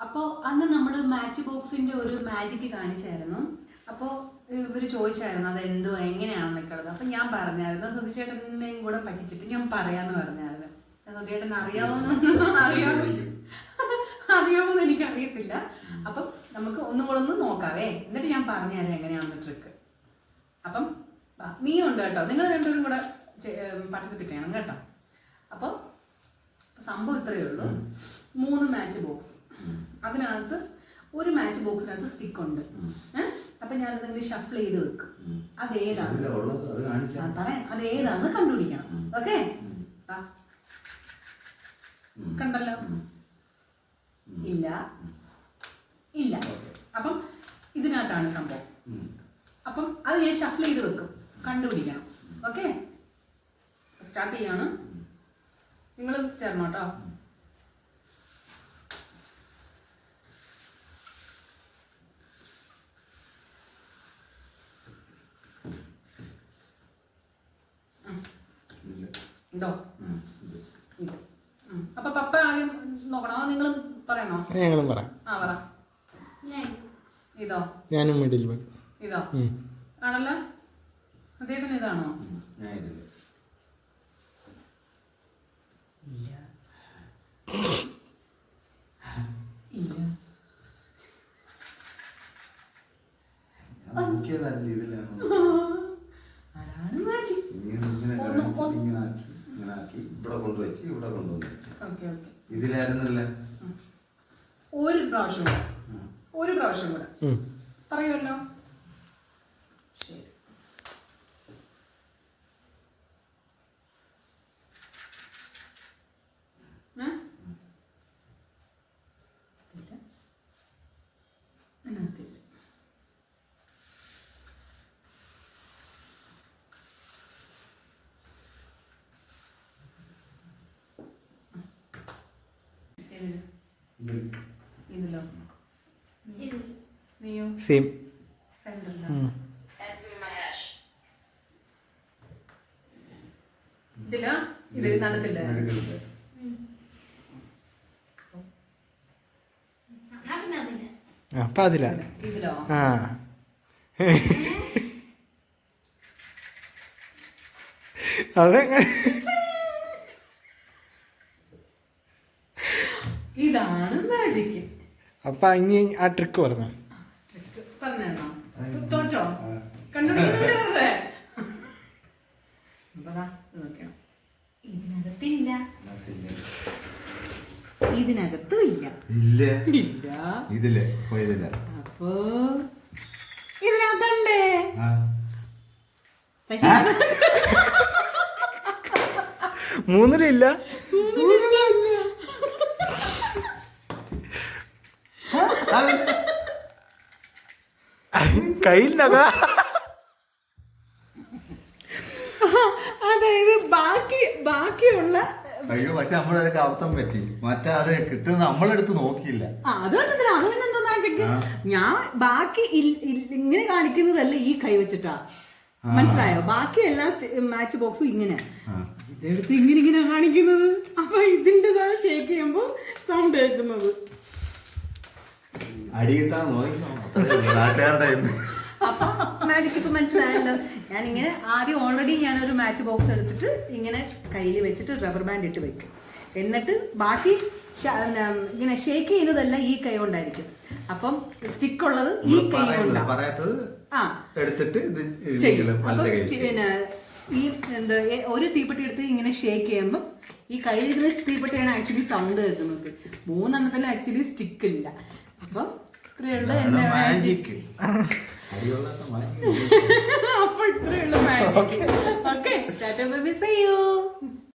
അപ്പോൾ അന്ന് നമ്മൾ മാച്ച് ബോക്സിന്റെ ഒരു മാജിക് കാണിച്ചായിരുന്നു. അപ്പോൾ ഇവർ ചോദിച്ചായിരുന്നു അതെന്തോ എങ്ങനെയാണെന്നൊക്കെ ഉള്ളത്. അപ്പം ഞാൻ പറഞ്ഞായിരുന്നു സുധിച്ചേട്ടനെയും കൂടെ പറ്റിച്ചിട്ട് ഞാൻ പറയാമെന്ന് പറഞ്ഞായിരുന്നു. സുധിച്ചേട്ടൻ അറിയാമോന്ന് എനിക്കറിയത്തില്ല. അപ്പം നമുക്ക് ഒന്നും കൂടെ ഒന്ന് നോക്കാവേ, എന്നിട്ട് ഞാൻ പറഞ്ഞുതരാം എങ്ങനെയാണെന്ന് ട്രിക്ക്. അപ്പം നീയും ഉണ്ട് കേട്ടോ, നിങ്ങൾ രണ്ടുപേരും കൂടെ പാർട്ടിസിപ്പേറ്റ് ചെയ്യണം കേട്ടോ. അപ്പോൾ സംഭവം ഇത്രയേ ഉള്ളൂ. 3 മാച്ച് ബോക്സ്, അതിനകത്ത് ഒരു മാച്ച് ബോക്സിനകത്ത് സ്റ്റിക്ക് ഉണ്ട്. അപ്പൊ ഞാനത് ഇങ്ങനെ ഷഫിൾ ചെയ്ത് വെക്കും. അതേതാന്ന് കണ്ടുപിടിക്കണം. ഓക്കെ, കണ്ടല്ലോ? ഇല്ല ഇല്ല. അപ്പം ഇതിനകത്താണ് സംഭവം. അപ്പം അത് ഞാൻ ഷഫിൾ ചെയ്ത് വെക്കും, കണ്ടുപിടിക്കണം. ഓക്കെ, സ്റ്റാർട്ട് ചെയ്യാണ്. നിങ്ങൾ ചേർന്നോ കേട്ടോ. ഉണ്ടോ? അപ്പൊ പപ്പ ആദ്യം നോക്കണോ, നിങ്ങൾ പറയണോ? ഞങ്ങളും പറയാം. പറ. ഇതോ? ഞാനും മിഡിൽ ഇതോ ആണല്ലോ. അദ്ദേഹത്തിന് ഇതാണോ? അതാണ് മാജിക്. ഇവിടെ കൊണ്ടുവച്ച് ഇവിടെ കൊണ്ടുവന്ന് ഇതിലായിരുന്നല്ലേ. ഒരു പ്രാവശ്യം കൂടെ പറയുമല്ലോ. ശരി, ഇതിലോ? നീയോ? സെയിം. ഇതിലാ? ഇതിൽ നടക്കില്ല. അപ്പൊ അതിലാ. ഇതിലോ? അതെങ്ങനെ? ഇതാണ് മാജിക്. അപ്പൊ ഇനി ആ ട്രിക്ക് പറഞ്ഞോ. പറഞ്ഞോ? തോറ്റോ? കണ്ടുപിടിക്കുന്നില്ല. ഇതിനകത്തില്ല, ഇതിനകത്തും ഇല്ല. അപ്പോ ഇതിനകത്തുണ്ട്. മൂന്നിലില്ല. കയ്യിലക. അതായത് ബാക്കിയുള്ള പക്ഷെ നമ്മളൊക്കെ അബദ്ധം പറ്റി. മറ്റേ അത് കിട്ടുന്ന നമ്മളെടുത്ത് നോക്കിയില്ല. അത് കണ്ടത്തില്ല. അത് പിന്നെ എന്താ മാജിക്? ഞാൻ ബാക്കി ഇങ്ങനെ കാണിക്കുന്നതല്ല, ഈ കൈ വെച്ചിട്ടാ. മനസ്സിലായോ? ബാക്കി എല്ലാ മാച്ച് ബോക്സും ഇങ്ങനെ ഇതെടുത്ത് ഇങ്ങനെ കാണിക്കുന്നത്. അപ്പൊ ഇതിൻ്റെതാ ഷേക്ക് ചെയ്യുമ്പോ സൗണ്ട് കേൾക്കുന്നത്. അപ്പൊ മാജിക് ഇപ്പൊ മനസ്സിലായല്ലോ. ഞാനിങ്ങനെ ആദ്യം ഓൾറെഡി ഞാനൊരു മാച്ച് ബോക്സ് എടുത്തിട്ട് ഇങ്ങനെ കയ്യിൽ വെച്ചിട്ട് റബ്ബർ ബാൻഡ് ഇട്ട് വെക്കും. എന്നിട്ട് ബാക്കി ഇങ്ങനെ ഷേക്ക് ചെയ്യുന്നതെല്ലാം ഈ കൈ കൊണ്ടായിരിക്കും. അപ്പം സ്റ്റിക്ക് ഉള്ളത് ഈ കൈ കൊണ്ടാണ്. പിന്നെ ഈ എന്താ ഒരു തീപ്പെട്ടി എടുത്ത് ഇങ്ങനെ ഷേക്ക് ചെയ്യുമ്പോൾ ഈ കയ്യിലിരുന്ന് തീപ്പെട്ടിയാണ് ആക്ച്വലി സൗണ്ട് കേൾക്കുന്നത്. 3 എണ്ണത്തിൽ ആക്ച്വലി സ്റ്റിക്ക് ഇല്ല. അപ്പം ഇത്രയുള്ള എന്റെ മാജിക്. അപ്പൊ ഇത്രയുള്ള magic. Okay, tata bye bye, see U.